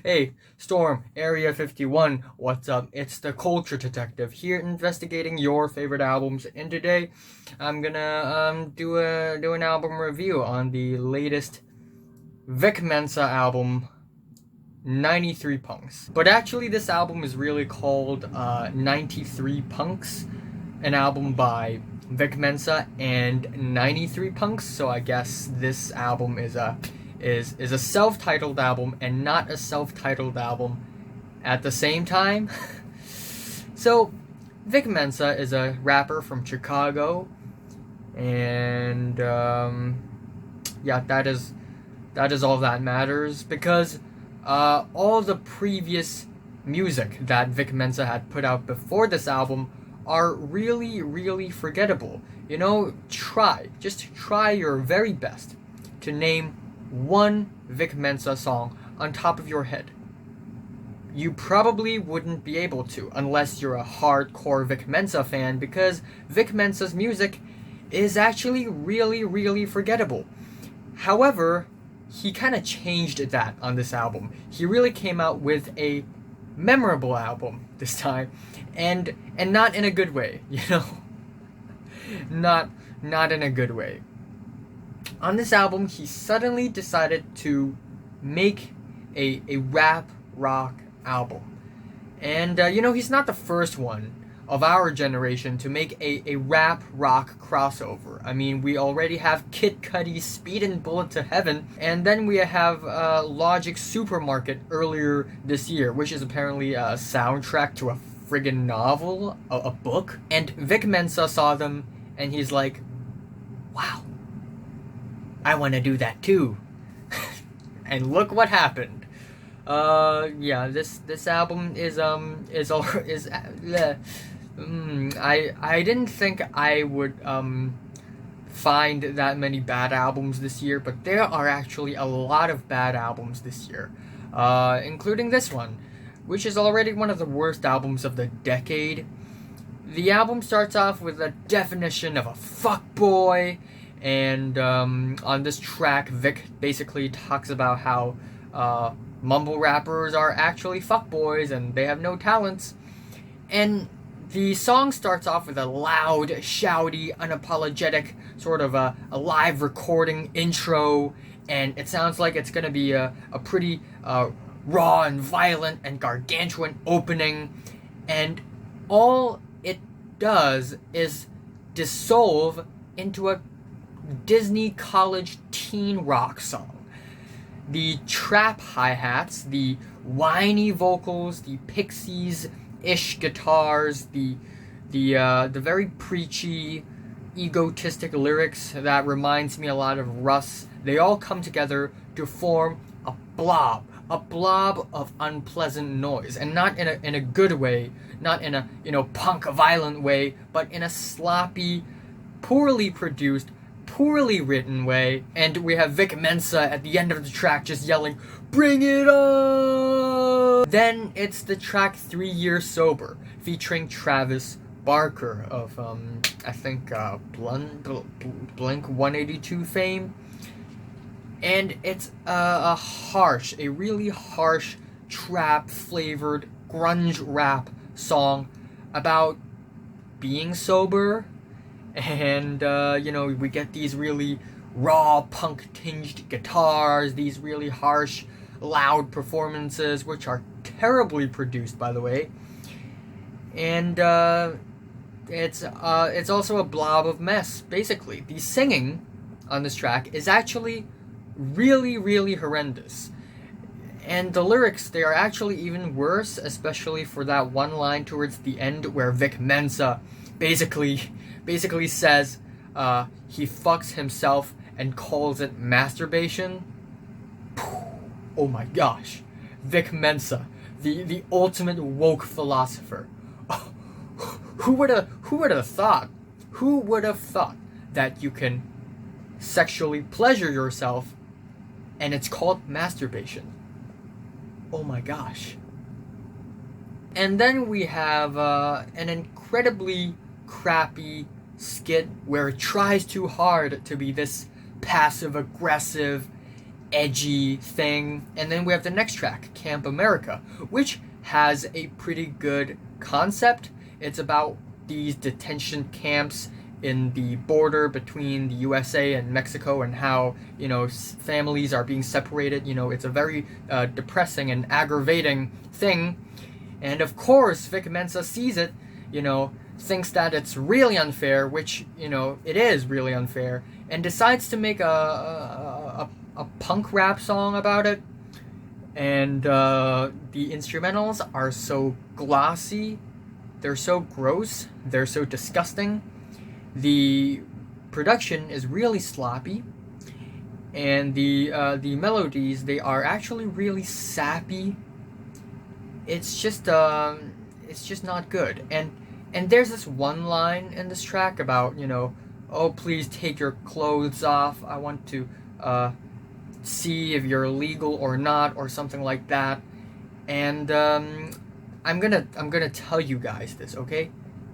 Hey, Storm, Area 51, what's up? It's the Culture Detective here investigating your favorite albums, and today I'm gonna do an album review on the latest Vic Mensa album, 93 Punks. But actually this album is really called 93 Punks, an album by Vic Mensa and 93 Punks, so I guess this album is a self-titled album and not a self-titled album at the same time. So, Vic Mensa is a rapper from Chicago, and yeah, that is all that matters because all the previous music that Vic Mensa had put out before this album are really, really forgettable. You know, just try your very best to name one Vic Mensa song on top of your head. You probably wouldn't be able to unless you're a hardcore Vic Mensa fan, because Vic Mensa's music is actually really, really forgettable. However, he kind of changed that on this album. He really came out with a memorable album this time, and not in a good way, you know. Not in a good way. On this album, he suddenly decided to make a rap rock album. And, you know, he's not the first one of our generation to make a rap rock crossover. I mean, we already have Kid Cudi's Speed and Bullet to Heaven, and then we have Logic's Supermarket earlier this year, which is apparently a soundtrack to a friggin' novel, a book. And Vic Mensa saw them, and he's like, wow, I want to do that too. And look what happened. Yeah, this album is I didn't think I would find that many bad albums this year, but there are actually a lot of bad albums this year, including this one, which is already one of the worst albums of the decade. The album starts off with a definition of a fuckboy, and on this track, Vic basically talks about how mumble rappers are actually fuckboys and they have no talents. And the song starts off with a loud, shouty, unapologetic sort of a live recording intro, and it sounds like it's going to be a pretty raw and violent and gargantuan opening, and all it does is dissolve into a Disney college teen rock song. The trap hi-hats, the whiny vocals, the Pixies-ish guitars, the very preachy, egotistic lyrics that reminds me a lot of Russ, they all come together to form a blob of unpleasant noise, and not in a good way, not in a, you know, punk violent way, but in a sloppy, poorly produced, poorly written way. And we have Vic Mensa at the end of the track just yelling, "Bring it on!" Then it's the track 3 Years Sober, featuring Travis Barker of I think Blink 182 fame. And it's a really harsh trap flavored grunge rap song about being sober. And you know, we get these really raw punk tinged guitars, these really harsh loud performances, which are terribly produced, by the way. And it's also a blob of mess, basically. The singing on this track is actually really, really horrendous. And the lyrics, they are actually even worse, especially for that one line towards the end where Vic Mensa basically says he fucks himself and calls it masturbation. Oh my gosh. Vic Mensa, the ultimate woke philosopher. Oh, who would have thought? Who would have thought that you can sexually pleasure yourself and it's called masturbation? Oh my gosh. And then we have an incredibly crappy skit where it tries too hard to be this passive aggressive edgy thing. And then we have the next track, Camp America, which has a pretty good concept. It's about these detention camps in the border between the USA and Mexico, and how, you know, families are being separated. You know, it's a very depressing and aggravating thing. And of course, Vic Mensa sees it, you know, thinks that it's really unfair, which, you know, it is really unfair, and decides to make a punk rap song about it. And the instrumentals are so glossy, they're so gross, they're so disgusting. The production is really sloppy, and the melodies, they are actually really sappy. It's just not good. And there's this one line in this track about, you know, oh, please take your clothes off. I want to see if you're legal or not, or something like that. And I'm gonna tell you guys this, okay?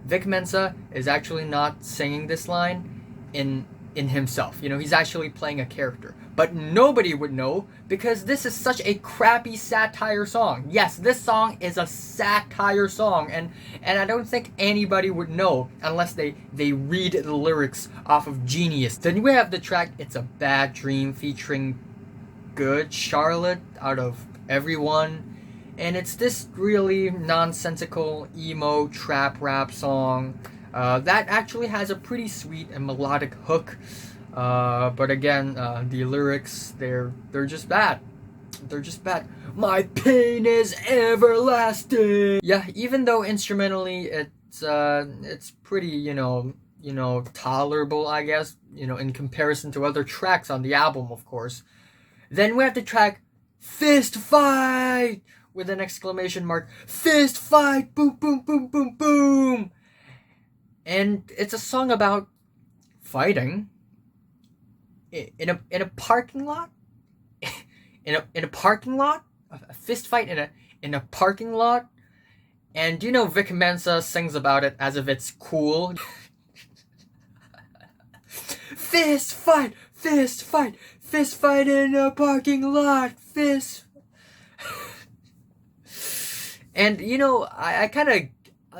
Vic Mensa is actually not singing this line in himself. You know, he's actually playing a character. But nobody would know, because this is such a crappy satire song. Yes, this song is a satire song, and I don't think anybody would know unless they read the lyrics off of Genius. Then we have the track It's a Bad Dream featuring Good Charlotte out of Everyone. And it's this really nonsensical emo trap rap song that actually has a pretty sweet and melodic hook. But again, the lyrics, they're just bad. They're just bad. My pain is everlasting. Yeah, even though instrumentally it's pretty, you know, tolerable, I guess, you know, in comparison to other tracks on the album, of course. Then we have the track Fistfight with an exclamation mark. Fistfight, boom, boom, boom, boom, boom. And it's a song about fighting in a parking lot. in a parking lot, a fist fight in a parking lot. And you know, Vic Mensa sings about it as if it's cool. Fist fight, fist fight, fist fight in a parking lot, fist. And you know, I kind of,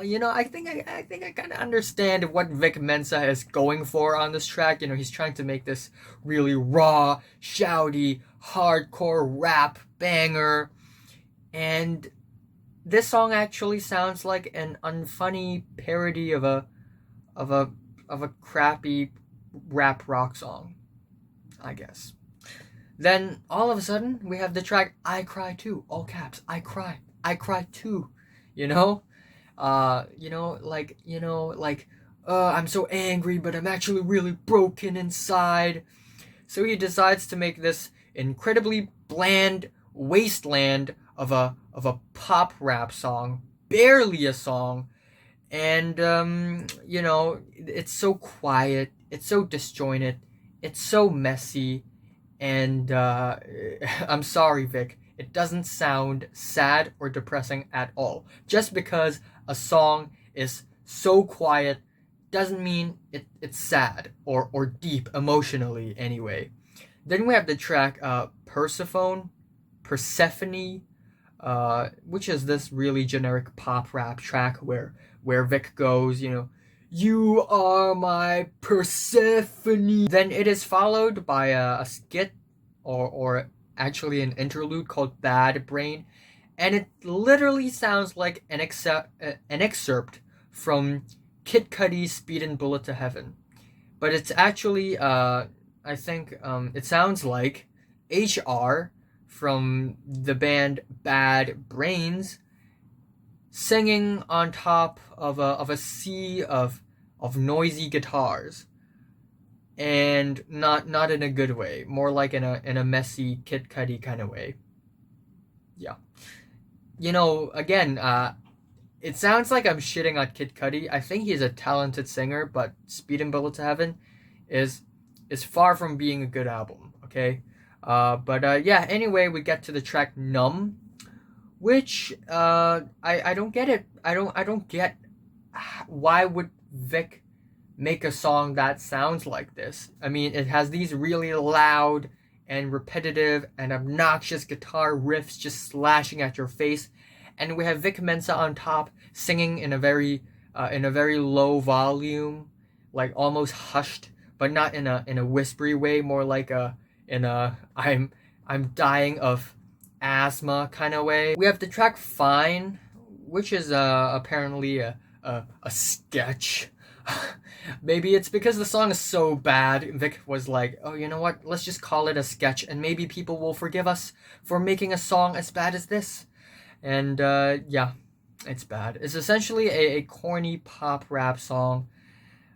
you know, I think I kind of understand what Vic Mensa is going for on this track. You know, he's trying to make this really raw, shouty, hardcore rap banger, and this song actually sounds like an unfunny parody of a crappy rap rock song, I guess. Then all of a sudden we have the track I Cry Too, all caps. I cry too, you know? I'm so angry, but I'm actually really broken inside. So he decides to make this incredibly bland wasteland of a pop rap song, barely a song. And you know, it's so quiet, it's so disjointed, it's so messy, and I'm sorry, Vic, it doesn't sound sad or depressing at all. Just because a song is so quiet doesn't mean it's sad or deep emotionally anyway. Then we have the track Persephone, which is this really generic pop rap track where Vic goes, you know, you are my Persephone. Then it is followed by a skit or actually an interlude called Bad Brain, and it literally sounds like an excerpt from Kid Cudi's Speedin' Bullet to Heaven. But it's actually, I think it sounds like HR from the band Bad Brains singing on top of a sea of noisy guitars, and not in a good way, more like in a messy Kid Cudi kind of way. Yeah, you know, again, it sounds like I'm shitting on Kid Cudi. I think he's a talented singer, but Speedin' Bullet to Heaven is far from being a good album. Okay, yeah. Anyway, we get to the track Numb, which I don't get it. I don't get why would Vic make a song that sounds like this. I mean, it has these really loud and repetitive and obnoxious guitar riffs just slashing at your face. And we have Vic Mensa on top singing in a very low volume, like almost hushed, but not in a whispery way, more like I'm dying of asthma kind of way. We have the track F.I.N.E, which is apparently a sketch. Maybe it's because the song is so bad, Vic was like, oh, you know what, let's just call it a sketch and maybe people will forgive us for making a song as bad as this. And yeah, it's bad. It's essentially a corny pop rap song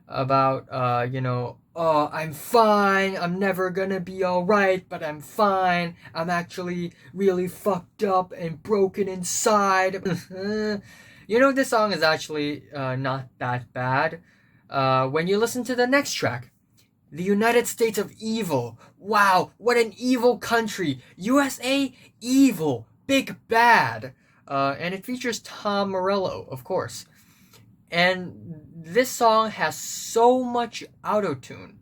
about oh, I'm fine, I'm never gonna be alright, but I'm fine, I'm actually really fucked up and broken inside. This song is actually not that bad when you listen to the next track. The United States of Evil. Wow, what an evil country. USA, evil, big bad. And it features Tom Morello, of course. And this song has so much autotune.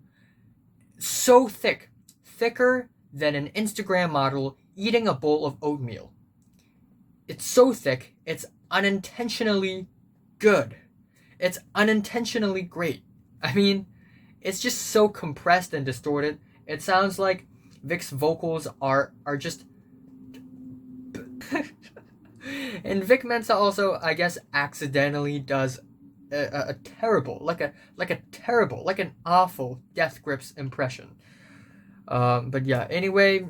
So thick. Thicker than an Instagram model eating a bowl of oatmeal. It's so thick, it's unintentionally good. It's unintentionally great. I mean, it's just so compressed and distorted. It sounds like Vic's vocals are just and Vic Mensa also, I guess, accidentally does a terrible, like an awful Death Grips impression. But yeah, anyway,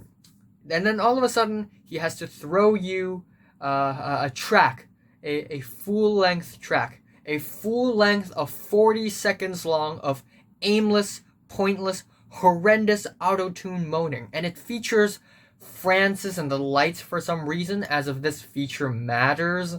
and then all of a sudden he has to throw you a track, a full length track, a full length of 40 seconds long of aimless, pointless, horrendous auto-tune moaning, and it features Francis and the Lights for some reason, as if this feature matters.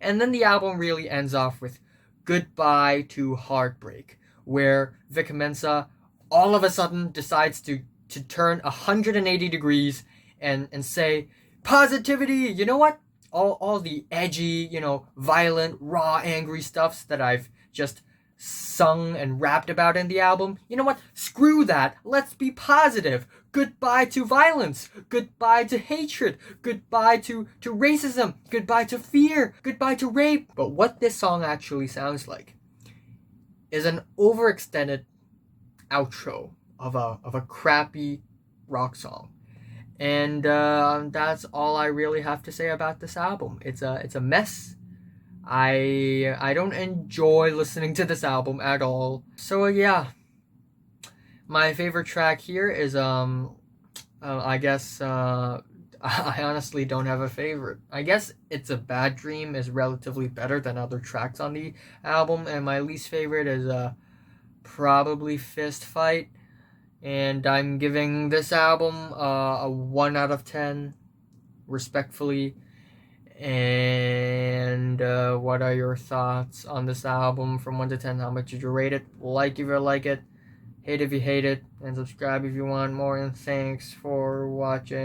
And then the album really ends off with Goodbye to Heartbreak, where Vic Mensa all of a sudden decides to turn 180 degrees and say, positivity, you know what? All the edgy, violent, raw, angry stuffs that I've just sung and rapped about in the album. You know what? Screw that. Let's be positive. Goodbye to violence. Goodbye to hatred. Goodbye to racism. Goodbye to fear. Goodbye to rape. But what this song actually sounds like is an overextended outro of a crappy rock song. And that's all I really have to say about this album. It's a mess. I don't enjoy listening to this album at all. So yeah, my favorite track here is I guess I honestly don't have a favorite. I guess It's a Bad Dream is relatively better than other tracks on the album, and my least favorite is probably Fistfight. And I'm giving this album a 1 out of 10, respectfully. And what are your thoughts on this album from 1 to 10? How much did you rate it? Like if you like it, hate if you hate it, and subscribe if you want more. And thanks for watching.